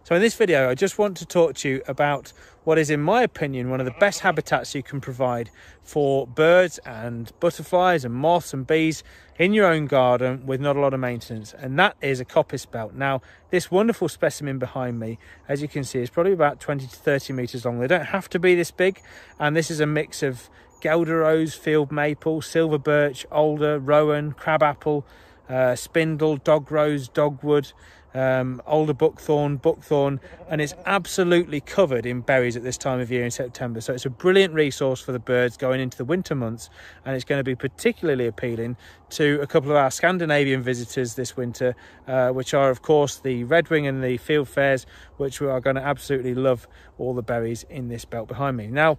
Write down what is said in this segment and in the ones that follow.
So in this video, I just want to talk to you about what is, in my opinion, one of the best habitats you can provide for birds and butterflies and moths and bees in your own garden with not a lot of maintenance, and that is a coppice belt. Now, this wonderful specimen behind me, as you can see, is probably about 20 to 30 meters long. They don't have to be this big, and this is a mix of Guelder rose, field maple, silver birch, alder, rowan, crabapple, spindle, dog rose, dogwood, alder buckthorn, and it's absolutely covered in berries at this time of year in September. So it's a brilliant resource for the birds going into the winter months, and it's going to be particularly appealing to a couple of our Scandinavian visitors this winter, which are of course the redwing and the fieldfares, which we are going to absolutely love all the berries in this belt behind me. Now,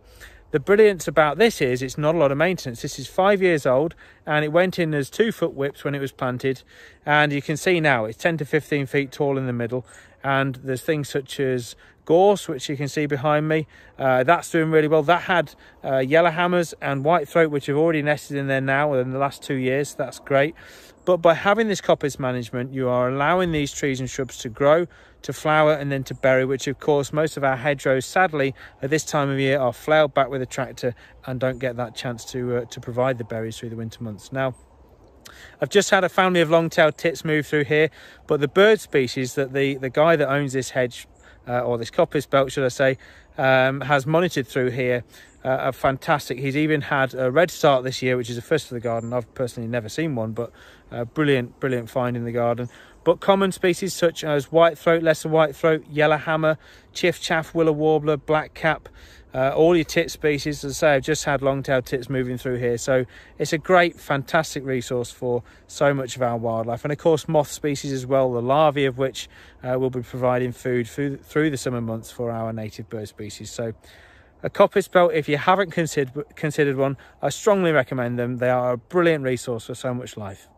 the brilliance about this is it's not a lot of maintenance. This is 5 years old, and it went in as 2-foot whips when it was planted, and you can see now it's 10 to 15 feet tall in the middle. And there's things such as gorse, which you can see behind me, that's doing really well. That had yellowhammers and whitethroat, which have already nested in there now in the last 2 years. That's great. But by having this coppice management, you are allowing these trees and shrubs to grow, to flower, and then to berry, which of course most of our hedgerows sadly at this time of year are flailed back with a tractor and don't get that chance to provide the berries through the winter months. Now, I've just had a family of long-tailed tits move through here, but the bird species that the guy that owns this hedge, or this coppice belt should I say, has monitored through here are fantastic. He's even had a red start this year, which is a first for the garden. I've personally never seen one, but brilliant find in the garden. But common species such as whitethroat, lesser whitethroat, yellowhammer, chiffchaff, willow warbler, blackcap, all your tit species. As I say, I've just had long-tailed tits moving through here, so it's a great, fantastic resource for so much of our wildlife. And of course moth species as well, the larvae of which will be providing food through the summer months for our native bird species. So a coppice belt, if you haven't considered one, I strongly recommend them. They are a brilliant resource for so much life.